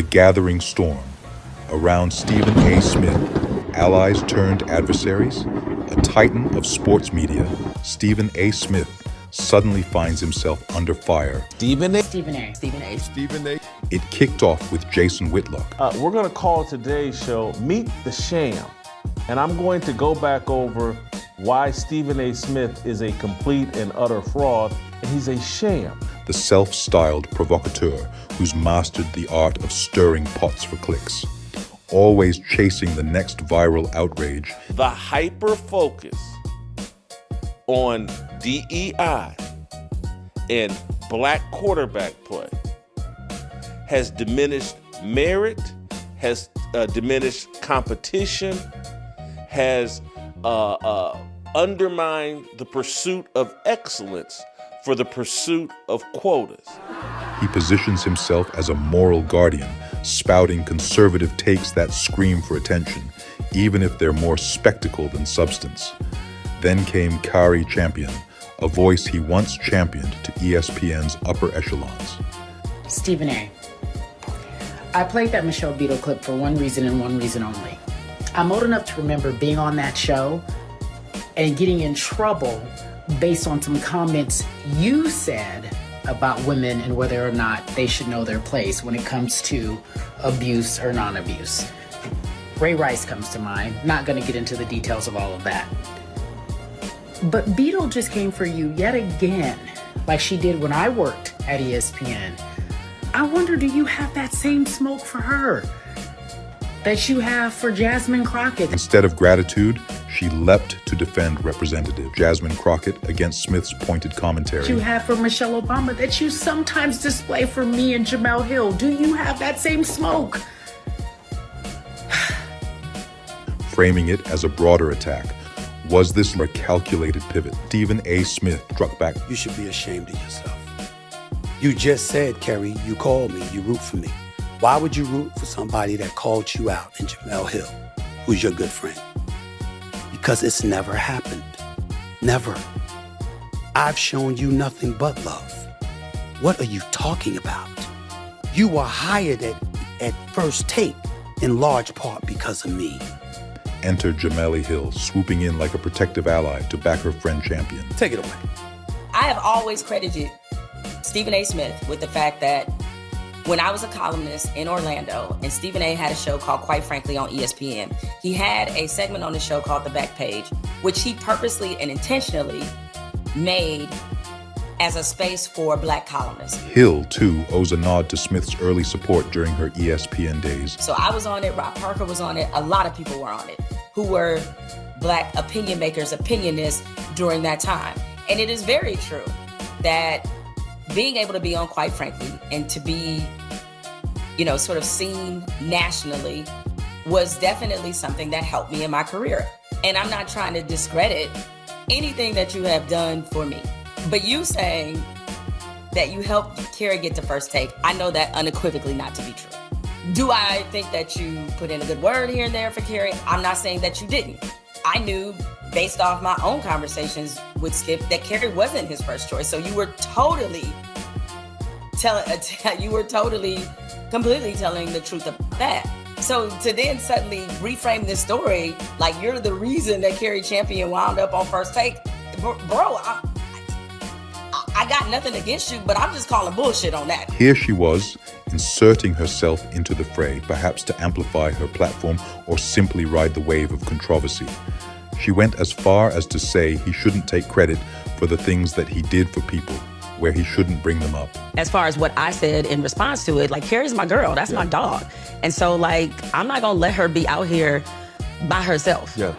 The gathering storm. Around Stephen A. Smith, allies turned adversaries, a titan of sports media, Stephen A. Smith suddenly finds himself under fire. Stephen A. It kicked off with Jason Whitlock. We're going to call today's show Meet the Sham. And I'm going to go back over why Stephen A. Smith is a complete and utter fraud, and he's a sham. The self-styled provocateur who's mastered the art of stirring pots for clicks, always chasing the next viral outrage. The hyper-focus on DEI and black quarterback play has diminished merit, has diminished competition, has undermined the pursuit of excellence for the pursuit of quotas. He positions himself as a moral guardian, spouting conservative takes that scream for attention, even if they're more spectacle than substance. Then came Kari Champion, a voice he once championed to ESPN's upper echelons. Stephen A. I played that Michelle Beadle clip for one reason and one reason only. I'm old enough to remember being on that show and getting in trouble based on some comments you said about women and whether or not they should know their place when it comes to abuse or non-abuse. Ray Rice comes to mind. Not going to get into the details of all of that. But Beadle just came for you yet again, like she did when I worked at ESPN. I wonder, do you have that same smoke for her that you have for Jasmine Crockett? Instead of gratitude, she leapt to defend Representative Jasmine Crockett against Smith's pointed commentary. You have for Michelle Obama that you sometimes display for me and Jemele Hill. Do you have that same smoke? Framing it as a broader attack. Was this a calculated pivot? Stephen A. Smith struck back. You should be ashamed of yourself. You just said, Kari, you called me, you root for me. Why would you root for somebody that called you out in Jemele Hill, who's your good friend? Because it's never happened. Never. I've shown you nothing but love. What are you talking about? You were hired at First Take in large part because of me. Enter Jemele Hill, swooping in like a protective ally to back her friend Champion. Take it away. I have always credited Stephen A. Smith with the fact that when I was a columnist in Orlando and Stephen A. had a show called Quite Frankly on ESPN, he had a segment on the show called The Back Page, which he purposely and intentionally made as a space for black columnists. Hill, too, owes a nod to Smith's early support during her ESPN days. So I was on it, Rob Parker was on it, a lot of people were on it who were black opinion makers, opinionists during that time. And it is very true that being able to be on Quite Frankly and to be, sort of seen nationally was definitely something that helped me in my career. And I'm not trying to discredit anything that you have done for me. But you saying that you helped Kari get to First Take, I know that unequivocally not to be true. Do I think that you put in a good word here and there for Kari? I'm not saying that you didn't. I knew based off my own conversations with Skip that Kari wasn't his first choice. So you were completely telling the truth about that. So to then suddenly reframe this story like you're the reason that Kari Champion wound up on First Take, bro, I got nothing against you, but I'm just calling bullshit on that. Here she was, inserting herself into the fray, perhaps to amplify her platform or simply ride the wave of controversy. She went as far as to say he shouldn't take credit for the things that he did for people, where he shouldn't bring them up. As far as what I said in response to it, Kari's my girl, that's my dog. And so I'm not gonna let her be out here by herself. Yeah.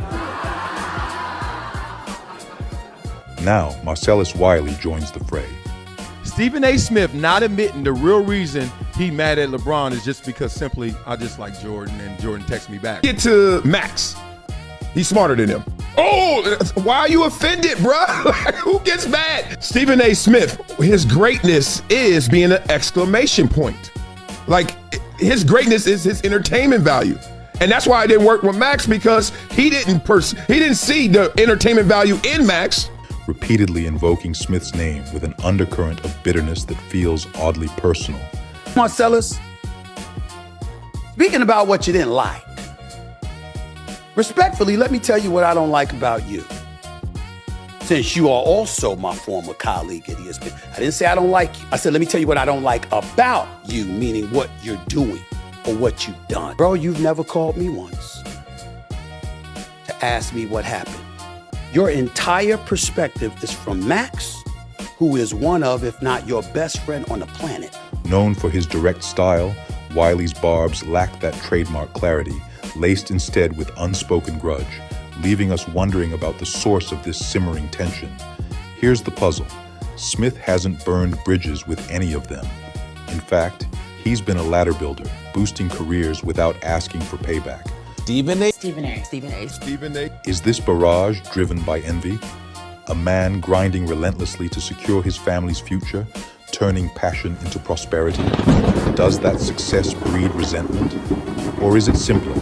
Now, Marcellus Wiley joins the fray. Stephen A. Smith not admitting the real reason he mad at LeBron is just because simply I just like Jordan and Jordan texts me back. Get to Max. He's smarter than him. Oh, why are you offended, bruh? Who gets mad? Stephen A. Smith, his greatness is being an exclamation point. His greatness is his entertainment value. And that's why it didn't work with Max, because he didn't see the entertainment value in Max. Repeatedly invoking Smith's name with an undercurrent of bitterness that feels oddly personal. Marcellus, Speaking about what you didn't like, respectfully, let me tell you what I don't like about you. Since you are also my former colleague at ESPN, I didn't say I don't like you. I said, let me tell you what I don't like about you, meaning what you're doing or what you've done. Bro, you've never called me once to ask me what happened. Your entire perspective is from Max, who is one of, if not your best friend on the planet. Known for his direct style, Wiley's barbs lacked that trademark clarity, laced instead with unspoken grudge, leaving us wondering about the source of this simmering tension. Here's the puzzle. Smith hasn't burned bridges with any of them. In fact, he's been a ladder builder, boosting careers without asking for payback. Stephen A. Stephen A. Stephen A. Stephen A. Is this barrage driven by envy? A man grinding relentlessly to secure his family's future, turning passion into prosperity? Does that success breed resentment? Or is it simpler,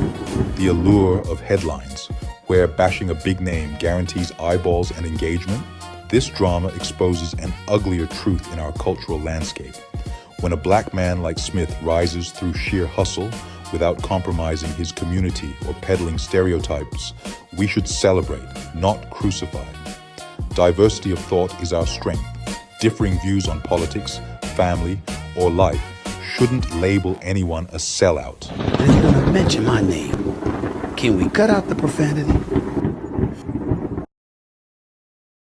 the allure of headlines, where bashing a big name guarantees eyeballs and engagement? This drama exposes an uglier truth in our cultural landscape. When a black man like Smith rises through sheer hustle without compromising his community or peddling stereotypes, we should celebrate, not crucify. Diversity of thought is our strength. Differing views on politics, family, or life shouldn't label anyone a sellout. And you're gonna mention my name. Can we cut out the profanity?